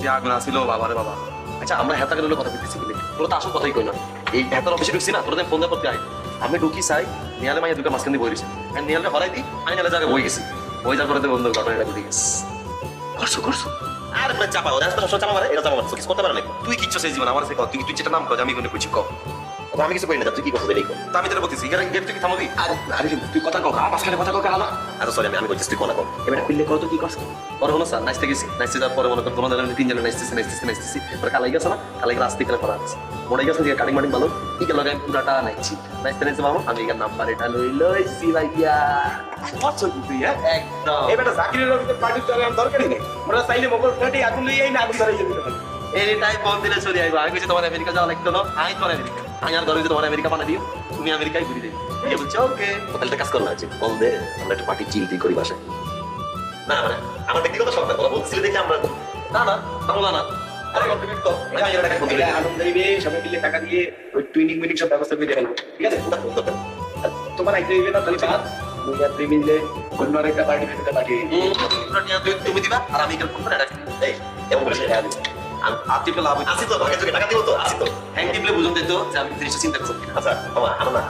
যে আগুন আসিল বাবারে বাবা। আচ্ছা আমরা হেতাকে ধরে কথা বলতেছি কিন্তু তোরা তো আসল কথাই কই না। এই হেতার অফিসে ঢুকছি না, তোরা ফোন দেওয়ার পর আই আমি ঢুকি চাই নিয়ালে মাইয়া দুটো মাঝখান দিয়ে বই রয়েছে, আমি নিয়ালে হরাই দিই, আমি নিয়ালে জায়গায় বই গেছি, বই যাওয়ার পরে বন্ধু ঘটনাটা বুঝে গেছি। করছো করছো আর চাপা ওরা সব চাপা মারে, এটা চাপা মারছো কিছু করতে পারে না। তুই কিচ্ছু সেই জীবন আমার তুই তুই যেটা নাম কর আমি কোনো কিছু কম আমি কিছু করি না, তুই কি করছো বেরিয়ে কর। তো আমি তোর বলতেছি গেট তুই থামবি। আরে তুই কথা কও মাঝখানে কথা কও না। আরে সরি আমি বলতেছি তুই কথা কও। এবারে খুললে কত কি করছ পরে হলো স্যার নাচতে গেছি, নাচতে যাওয়ার পরে মনে কর তোমাদের তিনজনে নাচতেছি পরে কালাই গেছে না, কালাই রাস্তা করে করা আছে মোড়ে গেছে দিয়ে কাটিং মাটিং ভালো কি গেল আমি পুরাটা নাচছি নাচতে মামা আমি এখানে নাম্বার এটা লইছি ভাইয়া করছো কি তুই একদম এবারে জাকিরের রবিতে পার্টি চলে আমার দরকারই নেই, ওরা চাইলে মোগল ফ্ল্যাটে আগুন লইয়াই না আগুন ধরে যেতে পারে। এই টাইম বল দিলে চলে আইবো আমি কিছু তোমার আমেরিকা যাওয়া লাগতো না, আমি তোমার আমেরিকা আমি আর ধরে তোমার আমেরিকা বানা দিও তুমি আমেরিকায় ঘুরে দেবে ঠিক বলছো ওকে হোটেলটা কাজ করো না যে বল দে আমরা একটা পার্টি চিলটি করি বাসায়। না মানে আমার ব্যক্তিগত শখ না, তোরা বলছিলি দেখে আমরা না না তাহলে না আরে কমপ্লিট তো আমি এর টাকা ফোন দিই আনন্দ দিবে সবাই মিলে টাকা দিয়ে ওই টুইনিং মিটিং সব ব্যবস্থা করে দেবেন ঠিক আছে। তোমার আইতে দিবে না তাহলে বাদ দুই আর দুই মিলে অন্য আরেকটা পার্টি ফেলতে পাঠিয়ে তুমি দিবা আর আমি কাল ফোন করে রাখি এই এমন করে সেটা আপনি তো লাভ আছে তো ভাগে টাকা দিব তো আছে তো হ্যাং টিপলে বুঝুন দিত যে আমি জিনিসটা চিন্তা করছি। আচ্ছা বাবা আনো না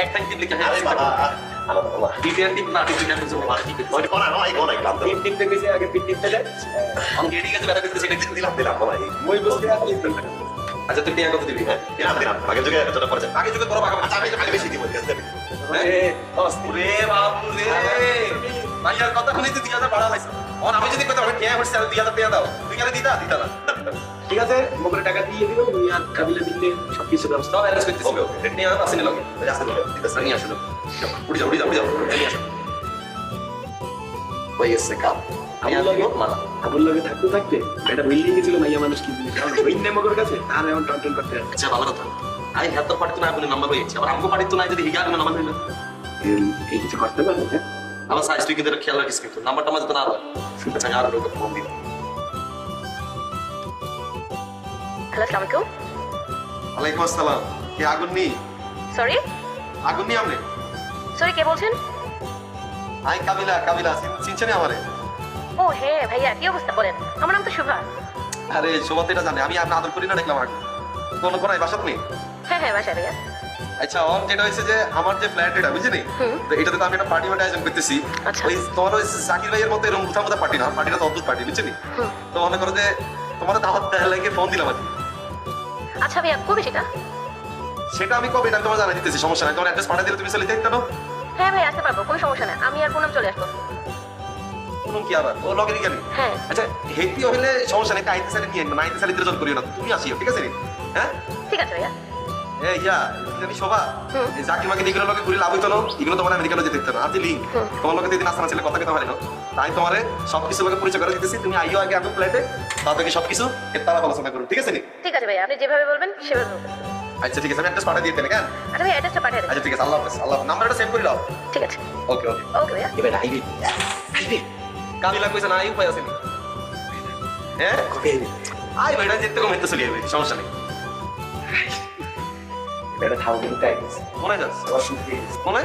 এক হ্যাং টিপলে কি আরে বাবা আনো বাবা ডিটেইল টিপ না টিপ না কিছু বাবা ঠিক আছে ওই কোনা নয় কোনা ক্লাব টিপ টিপতে গেছে আগে পিট টিপতে যায় আমি গেডি গেছে বেটা করতে সেটা দিলাম বাবা মই বসে আছি। আচ্ছা তুই টিয়া কত দিবি? হ্যাঁ দিলাম আগে যুগে যতটা পড়ছে আগে যুগে তোর বাবা আগে বেশি দিব ঠিক আছে। রে বাবু রে ভাইয়ার কথা শুনে তুই 2000 বাড়া লাইছ আর আমি যদি কইতে আমি টিয়া হচ্ছে 2000 টাকা দাও তুই কেন দিতা না ঠিক আছে মোগরে টাকা দিয়ে দিব তুমি আর কাবিলে দিলে সবকিছু ব্যবস্থা অ্যারেঞ্জ করতেছি। ওকে ওকে নিয়ে আসেন লগে আসেন লগে দিতেছ নিয়ে আসুন উড়ি যাও নিয়ে আসুন ওই এসে কাম আমি লগে মানা আবুল লগে থাকতে এটা ভুলিয়ে গেছিল মাইয়া মানুষ কি জিনিস আর ওই নে মগর কাছে আর এমন টন্টন করতে আচ্ছা ভালো কথা আমি হাত তো পারতো না আপনি নাম্বার হয়েছে আর আমগো পারতো না যদি হিগা কোনো নাম্বার হইলো এই কিছু করতে পারবো হ্যাঁ আমার সাইজ তুই কিন্তু খেয়াল রাখিস কিন্তু নাম্বারটা আমাদের তো না হয় আচ্ছা আর লোক ফোন দিই। হ্যালো আসসালামু আলাইকুম। ওয়ালাইকুম আসসালাম কি আগুন নি সরি আগুন নি আমনে সরি কে বলছেন? আই কাবিলা চিনছেন আমারে? ও হ্যাঁ ভাইয়া কি অবস্থা বলেন? আমার নাম তো শুভা। আরে শোভাতে এটা জানে আমি আপনার আদর করি না দেখলাম আগে কোন বাসাত নেই। হ্যাঁ বাসা ভাইয়া। আচ্ছা ওর যেটা হয়েছে যে আমার যে ফ্ল্যাট এটা বুঝলি তো এটাতে তো আমি একটা পার্টি আয়োজন করতেছি ওই তোমার ওই জাকির ভাইয়ের মতো এরকম মুথা পার্টি না পার্টিটা তো অদ্ভুত পার্টি বুঝলি তো মনে করো যে তোমার দাওয়াত লাগে ফোন দিলাম আর আচ্ছা ভাইয়া কবে সেটা আমি কবে এটা তোমার জানাই দিতেছি সমস্যা নাই তোমার অ্যাড্রেস পাঠিয়ে দিলে তুমি চলে যেতে পারো। হ্যাঁ ভাই আসতে পারবো কোনো সমস্যা নাই আমি আর পুনম চলে আসবো। পুনম কি আবার ও লগেরই গেলি? হ্যাঁ আচ্ছা হেতি হইলে সমস্যা নাই আইতে সালে নিয়ে না আইতে সালে দিলে করিও না তুমি আসিও ঠিক আছে হ্যাঁ ঠিক আছে ভাইয়া। এই ইয়া জানি শোভা এই জাকির মাকে দিগুলো লগে ঘুরে লাভ হইতো না এগুলো তোমার আমেরিকানো যেতে দিত না আর লিঙ্ক তোমার লগে দিন আসনা ছিল কথা কথা পারে না তাই তোমারে সবকিছু লগে পরিচয় করে দিতেছি তুমি আইও আগে আমি ফ্ল্যাটে তারপরে সবকিছু এর তারা আলোচনা করুন ঠিক আছে নি? ঠিক আছে ভাইয়া আপনি যেভাবে বলবেন সেভাবে বলবেন। আচ্ছা ঠিক আছে আমি অ্যাড্রেস পাঠিয়ে দিয়ে দেন কেন? আচ্ছা ভাই অ্যাড্রেসটা পাঠিয়ে দেন। আচ্ছা ঠিক আছে আল্লাহ হাফেজ নাম্বারটা সেভ করে দাও। ঠিক আছে ওকে ওকে ভাইয়া। এবার আইবি কাবিলা কইছে না আই উপায় আছে নি হ্যাঁ ওকে আই ভাইটা যেতে কম হইতে চলে যাবে সমস্যা নেই এটা খাও কিন্তু তাই মনে যাচ্ছে মনে